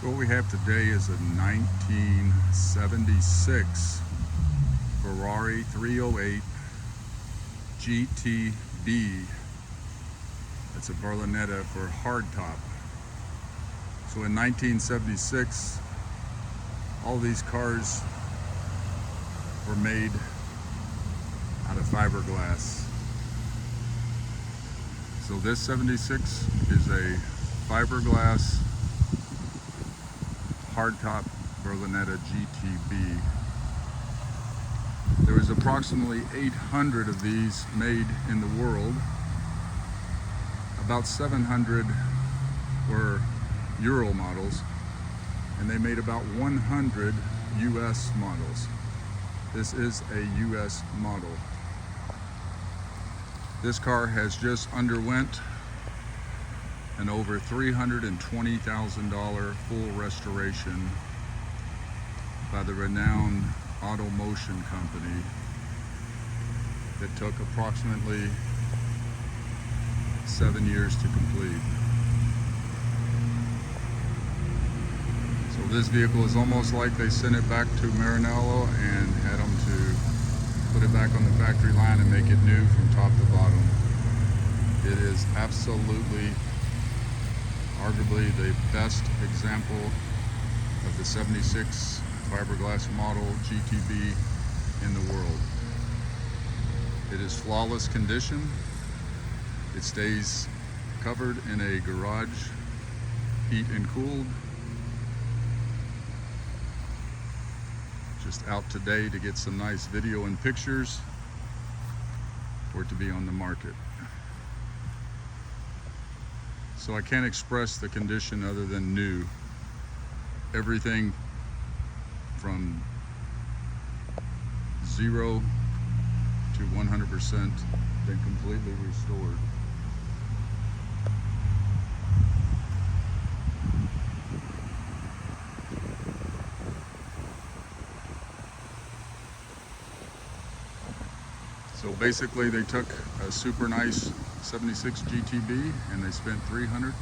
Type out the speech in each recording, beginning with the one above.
So what we have today is a 1976 Ferrari 308 GTB. It's a Berlinetta for hardtop. So in 1976, all these cars were made out of fiberglass. So this 76 is a fiberglass hardtop Berlinetta GTB. There was approximately 800 of these made in the world. About 700 were Euro models, and they made about 100 US models. This is a US model. This car has just underwent an over $320,000 full restoration by the renowned Automotion company that took approximately 7 years to complete. So this vehicle is almost like they sent it back to Maranello and had them to put it back on the factory line and make it new from top to bottom. It is absolutely, arguably the best example of the 76 fiberglass model GTB in the world. It is flawless condition. It stays covered in a garage, heat and cooled. Just out today to get some nice video and pictures for it to be on the market. So I can't express the condition other than new. Everything from 0 to 100% been completely restored. So basically they took a super nice 76 GTB and they spent $320,000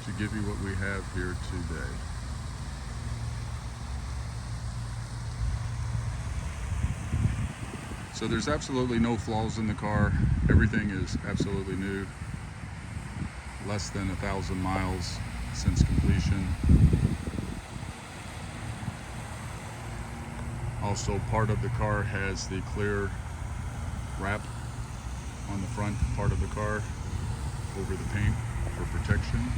to give you what we have here today. So there's absolutely no flaws in the car. Everything is absolutely new. Less than 1,000 miles since completion. Also, part of the car has the clear wrap on the front part of the car over the paint for protection.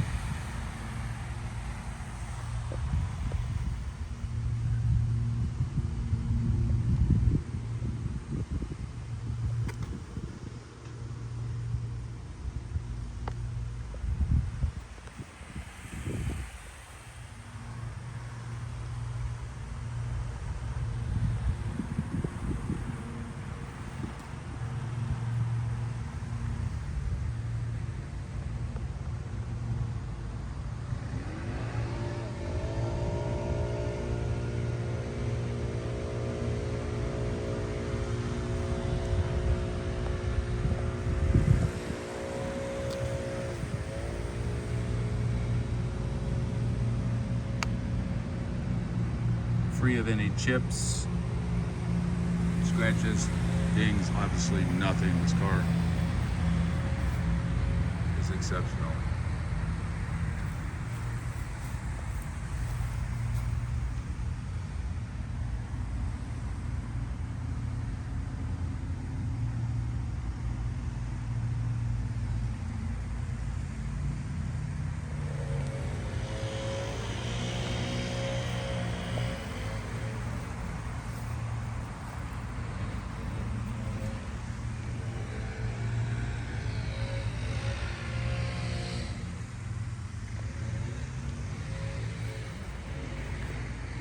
Free of any chips, scratches, dings, obviously nothing. This car is exceptional.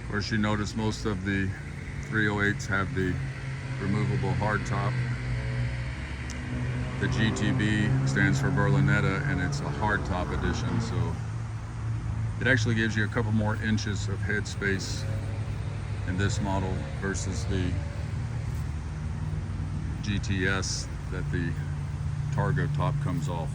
Of course, you notice most of the 308s have the removable hardtop. The GTB stands for Berlinetta and it's a hardtop edition, so it actually gives you a couple more inches of head space in this model versus the GTS that the Targa top comes off.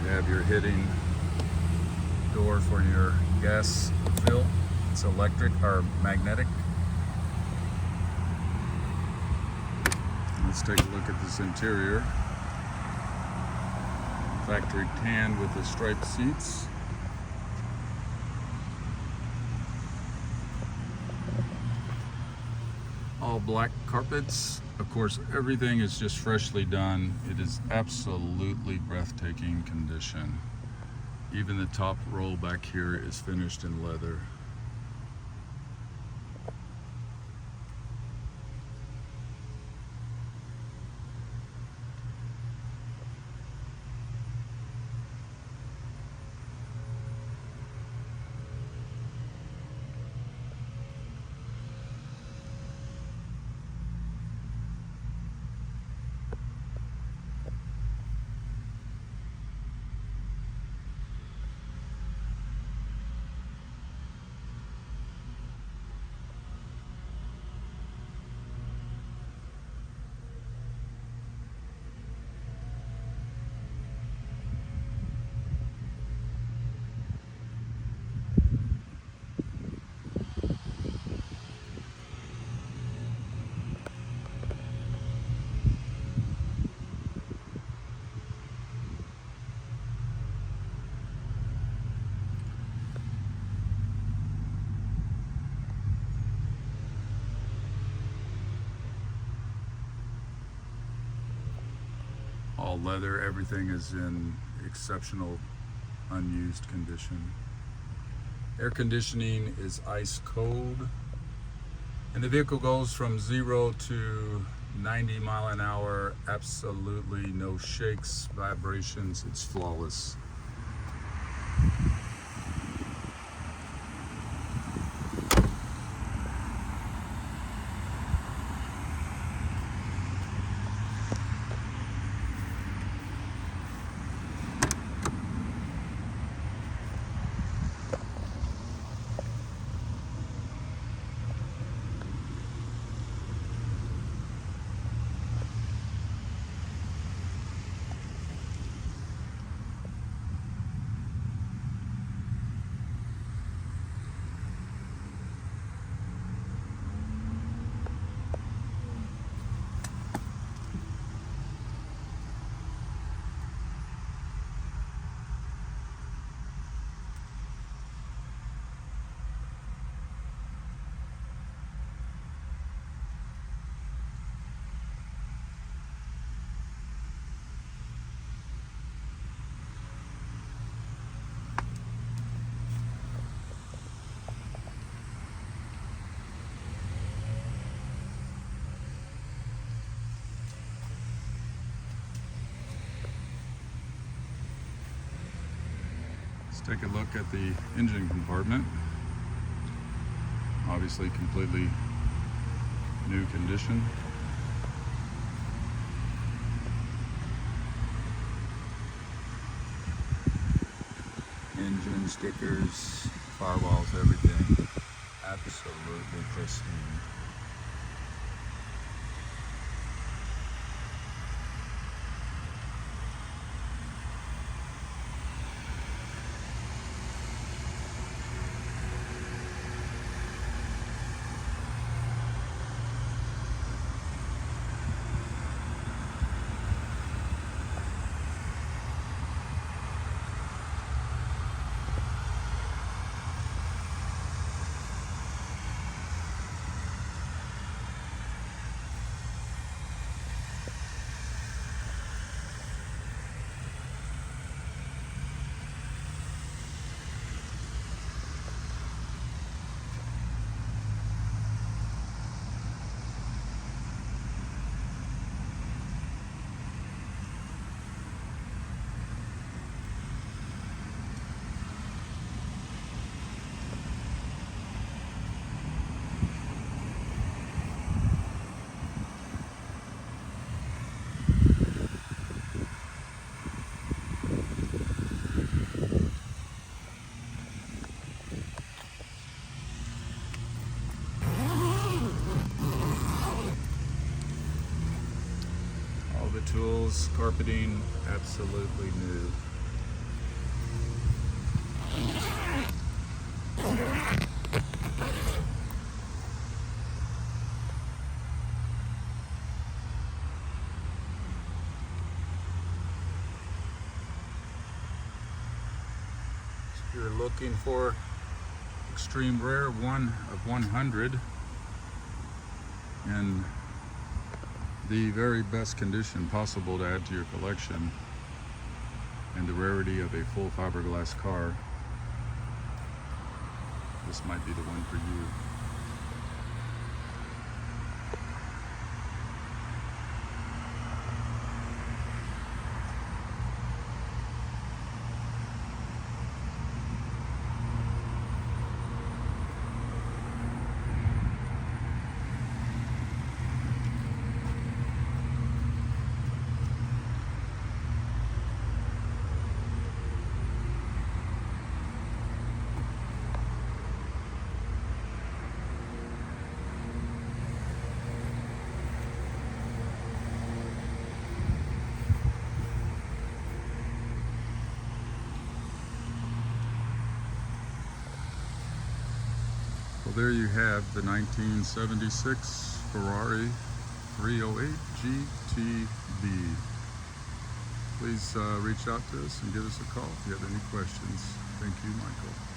You have your hitting door for your gas fill. It's electric or magnetic. Let's take a look at this interior. Factory tan with the striped seats. All black carpets. Of course, everything is just freshly done. It is absolutely breathtaking condition. Even the top roll back here is finished in leather. All leather, everything is in exceptional unused condition. Air conditioning is ice cold, and the vehicle goes from 0 to 90 mile an hour, absolutely no shakes, vibrations, it's flawless. Let's take a look at the engine compartment. Obviously completely new condition. Engine stickers, firewalls, everything. Absolutely pristine. Tools, carpeting, absolutely new. If you're looking for extreme rare, 1 of 100 in the very best condition possible to add to your collection, and the rarity of a full fiberglass car, this might be the one for you. Well, there you have the 1976 Ferrari 308 GTB. Please reach out to us and give us a call if you have any questions. Thank you, Michael.